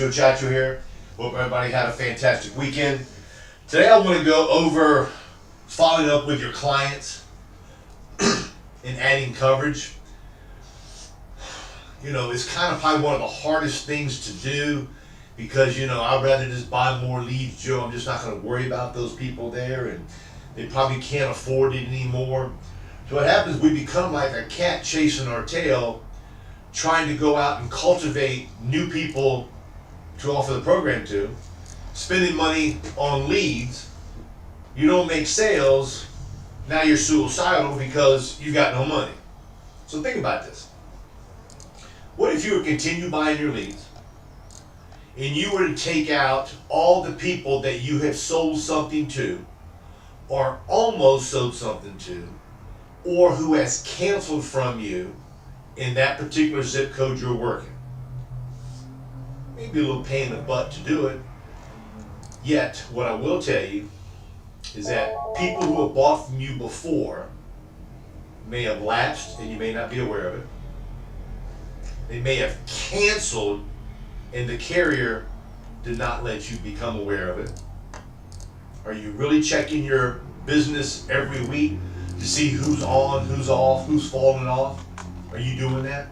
Ciaccio here. Hope everybody had a fantastic weekend. Today I want to go over following up with your clients and adding coverage. You know, it's kind of probably one of the hardest things to do because, you know, I'd rather just buy more leads, Joe. I'm just not going to worry about those people there, and they probably can't afford it anymore. So what happens, we become like a cat chasing our tail, trying to go out and cultivate new people to offer the program to, spending money on leads. You don't make sales, now you're suicidal because you got no money. So think about this. What if you would continue buying your leads and you were to take out all the people that you have sold something to, or almost sold something to, or who has canceled from you in that particular zip code you're working? Maybe a little pain in the butt to do it. Yet, what I will tell you is that people who have bought from you before may have lapsed and you may not be aware of it. They may have canceled and the carrier did not let you become aware of it. Are you really checking your business every week to see who's on, who's off, who's falling off? Are you doing that?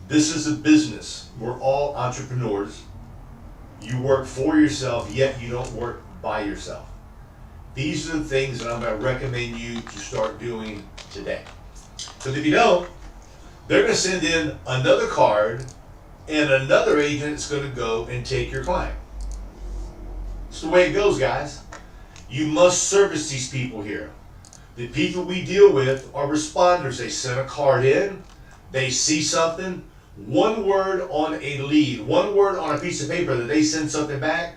This is a business. We're all entrepreneurs. You work for yourself, yet you don't work by yourself. These are the things that I'm going to recommend you to start doing today. Because if you don't, they're going to send in another card and another agent is going to go and take your client. It's the way it goes, guys. You must service these people here. The people we deal with are responders. They send a card in, they see something, one word on a lead, one word on a piece of paper that they send something back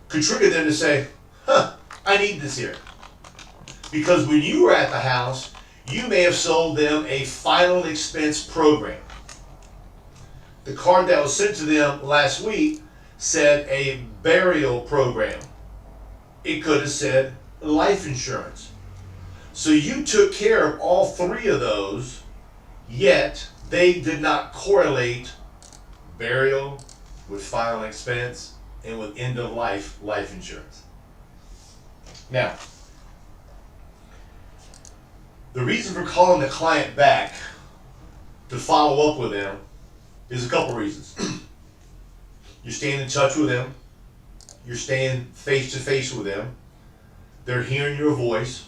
could trigger them to say, I need this here. Because when you were at the house, you may have sold them a final expense program. The card that was sent to them last week said a burial program. It could have said life insurance. So you took care of all three of those, yet they did not correlate burial with final expense and with end of life life insurance. Now, the reason for calling the client back to follow up with them is a couple reasons. You're staying in touch with them. You're staying face to face with them. They're hearing your voice.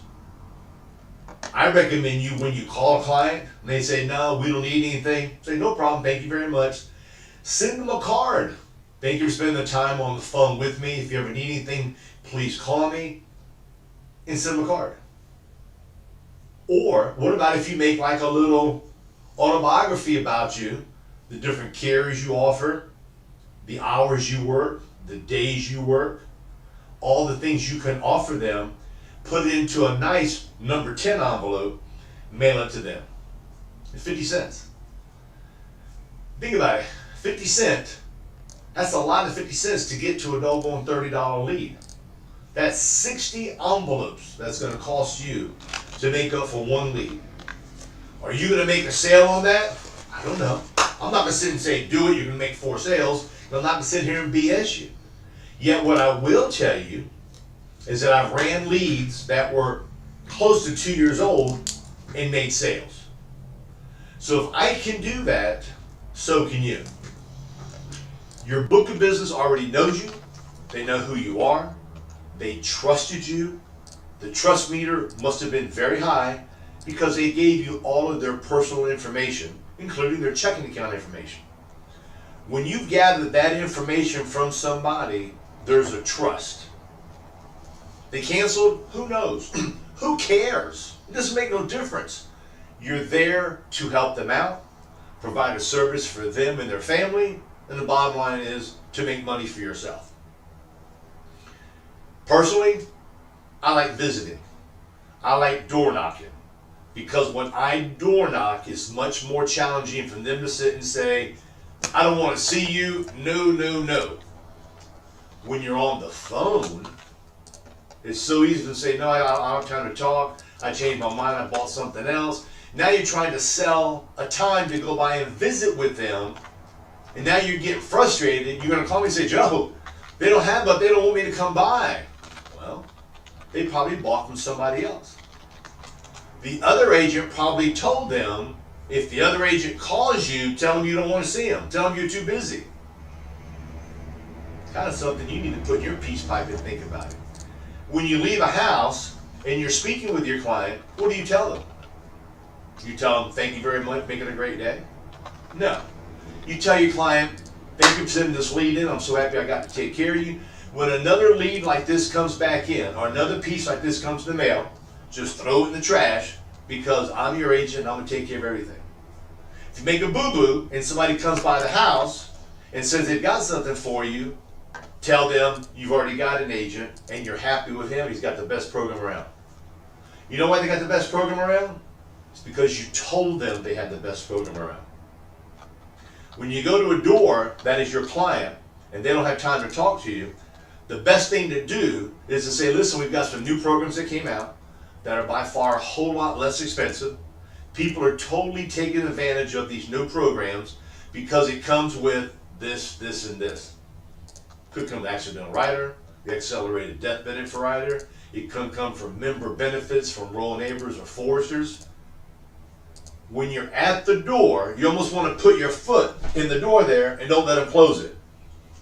I recommend you, when you call a client and they say, no, we don't need anything, say, no problem, thank you very much. Send them a card. Thank you for spending the time on the phone with me. If you ever need anything, please call me, and send them a card. Or what about if you make like a little autobiography about you, the different carriers you offer, the hours you work, the days you work, all the things you can offer them, put it into a nice number 10 envelope, mail it to them. 50 cents. Think about it. 50 cents. That's a lot of 50 cents to get to a doggone $30 lead. That's 60 envelopes that's going to cost you to make up for one lead. Are you going to make a sale on that? I don't know. I'm not going to sit and say, do it, you're going to make 4 sales. I'm not going to sit here and BS you. Yet what I will tell you is that I've ran leads that were close to 2 years old and made sales. So if I can do that, so can you. Your book of business already knows you. They know who you are. They trusted you. The trust meter must have been very high because they gave you all of their personal information, including their checking account information. When you've gathered that information from somebody, there's a trust. They canceled? Who knows? Who cares? It doesn't make no difference. You're there to help them out, provide a service for them and their family, and the bottom line is to make money for yourself. Personally, I like visiting. I like door knocking. Because when I door knock, it's much more challenging for them to sit and say, I don't want to see you, no, no, no. When you're on the phone, it's so easy to say, no, I don't have time to talk, I changed my mind, I bought something else. Now you're trying to sell a time to go by and visit with them And now you're getting frustrated. You're going to call me and say, Joe, they don't have, but they don't want me to come by. Well, they probably bought from somebody else. The other agent probably told them, if the other agent calls you, tell them you don't want to see them. Tell them you're too busy. Kind of something you need to put in your peace pipe and think about it. When you leave a house and you're speaking with your client, what do you tell them? You tell them, thank you very much, make it a great day? No. You tell your client, thank you for sending this lead in, I'm so happy I got to take care of you. When another lead like this comes back in, or another piece like this comes in the mail, just throw it in the trash, because I'm your agent and I'm going to take care of everything. If you make a boo-boo and somebody comes by the house and says they've got something for you, tell them you've already got an agent and you're happy with him, he's got the best program around. You know why they got the best program around? It's because you told them they had the best program around. When you go to a door that is your client and they don't have time to talk to you, the best thing to do is to say, listen, we've got some new programs that came out that are by far a whole lot less expensive. People are totally taking advantage of these new programs because it comes with this, this, and this. Could come with accidental rider, the accelerated death benefit rider. It could come from member benefits from rural neighbors or foresters. When you're at the door, you almost want to put your foot in the door there and don't let them close it.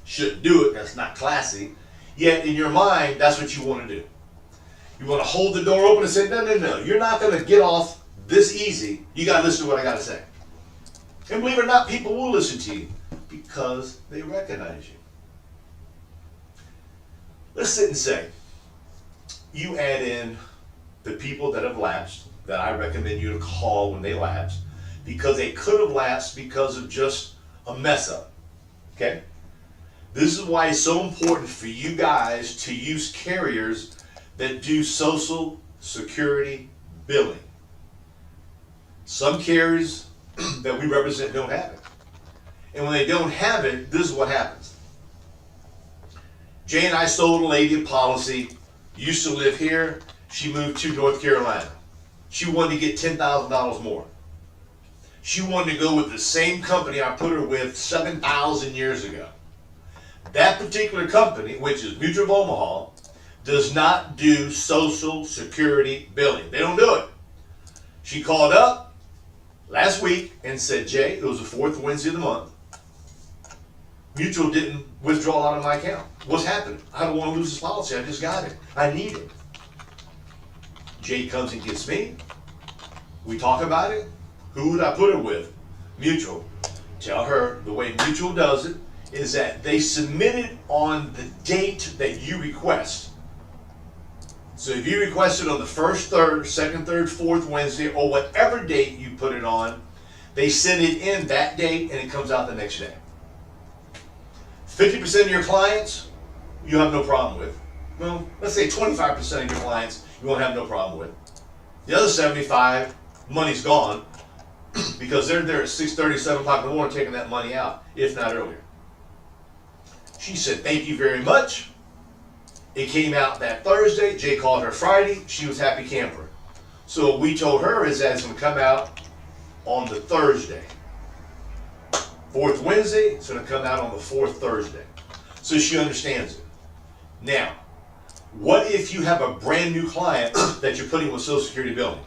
Shouldn't do it, that's not classy. Yet in your mind, that's what you want to do. You want to hold the door open and say, no, no, no, you're not going to get off this easy. You got to listen to what I got to say. And believe it or not, people will listen to you because they recognize you. Let's sit and say, you add in the people that have lapsed, that I recommend you to call when they lapse, because they could have lapsed because of just a mess up. Okay? This is why it's so important for you guys to use carriers that do Social Security billing. Some carriers that we represent don't have it. And when they don't have it, this is what happens. Jay and I sold a lady a policy, used to live here, she moved to North Carolina. She wanted to get $10,000 more. She wanted to go with the same company I put her with 7,000 years ago. That particular company, which is Mutual of Omaha, does not do Social Security billing. They don't do it. She called up last week and said, Jay, it was the fourth Wednesday of the month. Mutual didn't withdraw out of my account. What's happened? I don't want to lose this policy. I just got it. I need it. Jay comes and gets me. We talk about it. Who would I put it with? Mutual. Tell her the way Mutual does it is that they submit it on the date that you request. So if you request it on the first, third, second, third, fourth Wednesday, or whatever date you put it on, they send it in that date and it comes out the next day. 50% of your clients, you have no problem with. Well, let's say 25% of your clients, you won't have no problem with. The other 75, money's gone because they're there at 6:30, 7 o'clock in the morning taking that money out, if not earlier. She said, thank you very much. It came out that Thursday. Jay called her Friday. She was happy camper. So what we told her is that it's going to come out on the Thursday. Fourth Wednesday, it's going to come out on the fourth Thursday. So she understands it. Now, what if you have a brand new client that you're putting with Social Security billing?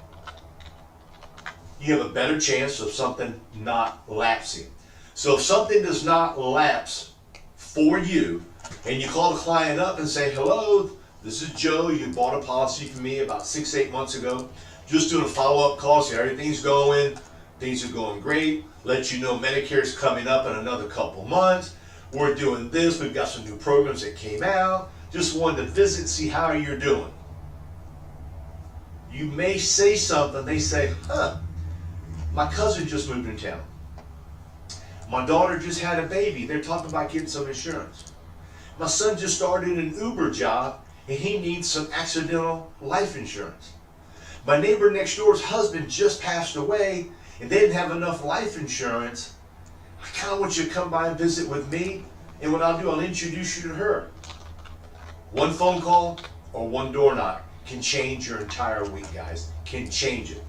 You have a better chance of something not lapsing. So if something does not lapse for you, and you call the client up and say, hello, this is Joe, you bought a policy from me about 6-8 months ago, just doing a follow-up call, see how everything's going, things are going great, let you know Medicare's coming up in another couple months, we're doing this, we've got some new programs that came out, just wanted to visit, see how you're doing. You may say something, they say, my cousin just moved in town. My daughter just had a baby, they're talking about getting some insurance. My son just started an Uber job and he needs some accidental life insurance. My neighbor next door's husband just passed away and they didn't have enough life insurance. I kind of want you to come by and visit with me, and what I'll do, I'll introduce you to her. One phone call or one door knock can change your entire week, guys. Can change it.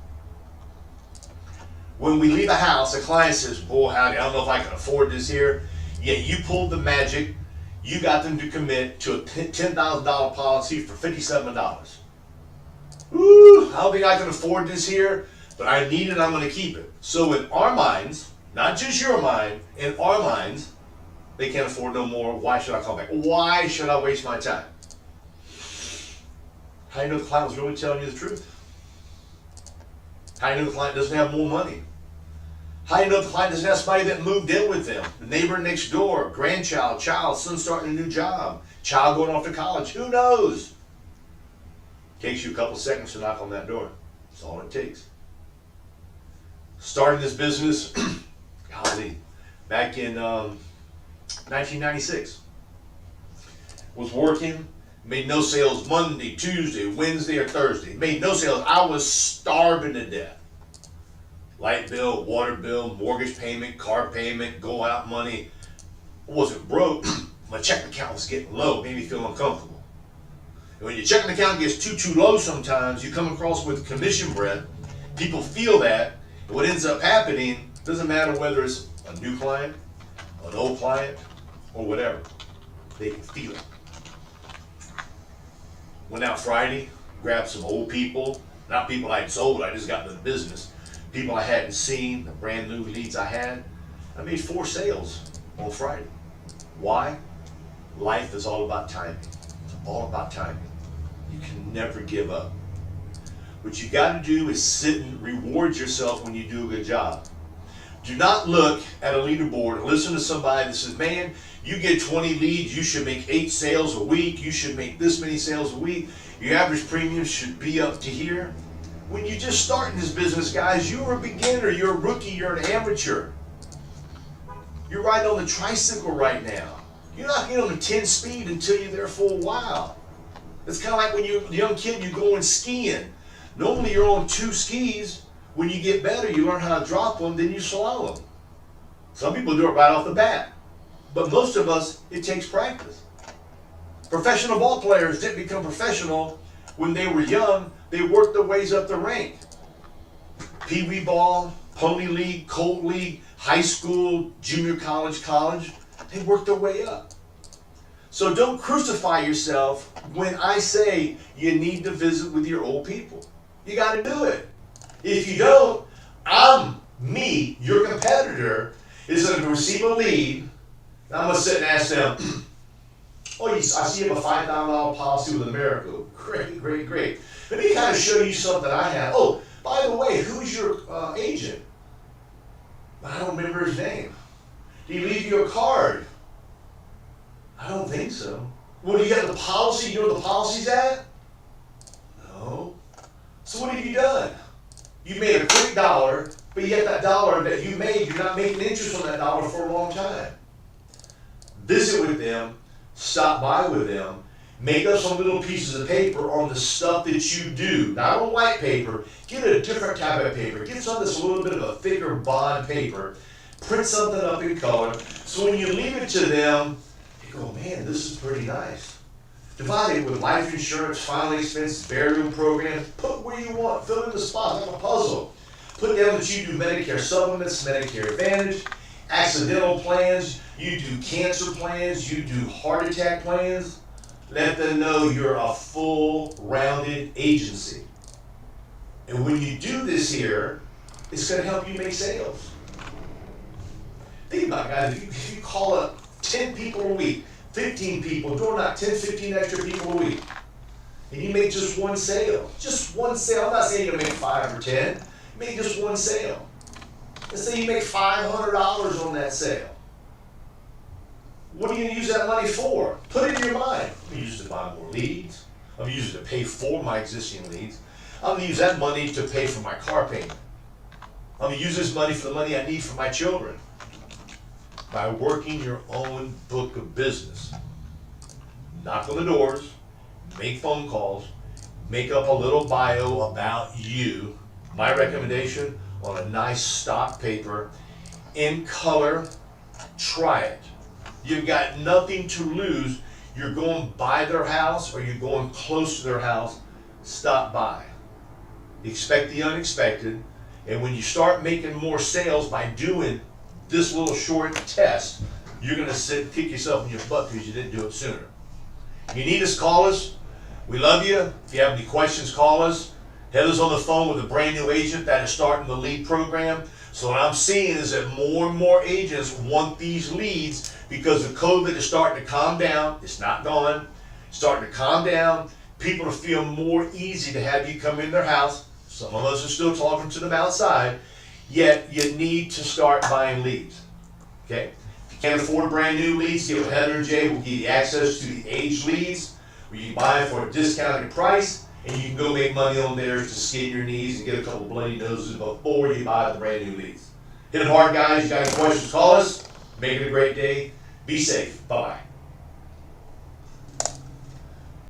When we leave a house, a client says, boy, howdy, I don't know if I can afford this here. Yet you pulled the magic. You got them to commit to a $10,000 policy for $57. Woo! I don't think I can afford this here, but I need it, I'm going to keep it. So in our minds, not just your mind, in our minds, they can't afford no more. Why should I call back? Why should I waste my time? How do you know the client was really telling you the truth? How do you know the client doesn't have more money? How do you know the client doesn't have somebody that moved in with them? The neighbor next door, grandchild, child, son starting a new job, child going off to college. Who knows? Takes you a couple seconds to knock on that door. That's all it takes. Starting this business, golly, back in 1996. Was working, made no sales Monday, Tuesday, Wednesday, or Thursday. Made no sales. I was starving to death. Light bill, water bill, mortgage payment, car payment, go out money. I wasn't broke. My checking account was getting low, made me feel uncomfortable. And when your checking account gets too low sometimes, you come across with commission bread. People feel that. And what ends up happening, doesn't matter whether it's a new client, an old client, or whatever. They can feel it. Went out Friday, grabbed some old people, not people I'd sold, I just got into the business. People I hadn't seen, the brand new leads I had. I made 4 sales on Friday. Why? Life is all about timing. It's all about timing. You can never give up. What you got to do is sit and reward yourself when you do a good job. Do not look at a leaderboard and listen to somebody that says, man, you get 20 leads, you should make 8 sales a week, you should make this many sales a week, your average premium should be up to here. When you just start in this business, guys, you're a beginner, you're a rookie, you're an amateur. You're riding on the tricycle right now. You're not getting on the 10 speed until you're there for a while. It's kind of like when you're a young kid, you're going skiing. Normally you're on 2 skis. When you get better, you learn how to drop them, then you slalom. Some people do it right off the bat. But most of us, it takes practice. Professional ball players didn't become professional when they were young. They worked their ways up the rank. Pee wee ball, pony league, colt league, high school, junior college, college. They worked their way up. So don't crucify yourself when I say you need to visit with your old people. You got to do it. If you don't, me, your competitor, is going to receive a lead. And I'm going to sit and ask them, oh, I see you have a $5,000 policy with America. Great, great, great. Let me kind of show you something I have. Oh, by the way, who's your agent? I don't remember his name. Did he leave you a card? I don't think so. Well, do you got the policy? You know where the policy's at? No. So what have you done? You made a quick dollar, but yet that dollar that you made, you're not making interest on that dollar for a long time. Visit with them, stop by with them, make up some little pieces of paper on the stuff that you do. Not on white paper, get a different type of paper. Get something that's a little bit of a thicker bond paper. Print something up in color, so when you leave it to them, they go, man, this is pretty nice. Divide it with life insurance, final expenses, burial program. Put where you want. Fill in the spots like a puzzle. Put down that you do Medicare supplements, Medicare Advantage, accidental plans. You do cancer plans. You do heart attack plans. Let them know you're a full, rounded agency. And when you do this here, it's going to help you make sales. Think about it, guys. If you call up 10 people a week, 15 people, going out 10, 15 extra people a week, and you make just one sale. Just one sale. I'm not saying you're going to make 5 or 10. Make just one sale. Let's say you make $500 on that sale. What are you going to use that money for? Put it in your mind. I'm going to use it to buy more leads. I'm going to use it to pay for my existing leads. I'm going to use that money to pay for my car payment. I'm going to use this money for the money I need for my children. By working your own book of business. Knock on the doors, make phone calls, make up a little bio about you. My recommendation, on a nice stock paper, in color, try it. You've got nothing to lose. You're going by their house or you're going close to their house, stop by. Expect the unexpected, and when you start making more sales by doing this little short test, you're going to kick yourself in your butt because you didn't do it sooner. If you need us, call us. We love you. If you have any questions, call us. Heather's on the phone with a brand new agent that is starting the lead program. So what I'm seeing is that more and more agents want these leads because the COVID is starting to calm down. It's not gone. It's starting to calm down. People to feel more easy to have you come in their house. Some of us are still talking to them outside. Yet you need to start buying leads. Okay? If you can't afford brand new leads, get with Heather and Jay. We'll give you access to the aged leads where you can buy them for a discounted price. And you can go make money on theirs to skin your knees and get a couple bloody noses before you buy the brand new leads. Hit it hard, guys. You got any questions, call us. Make it a great day. Be safe. Bye-bye.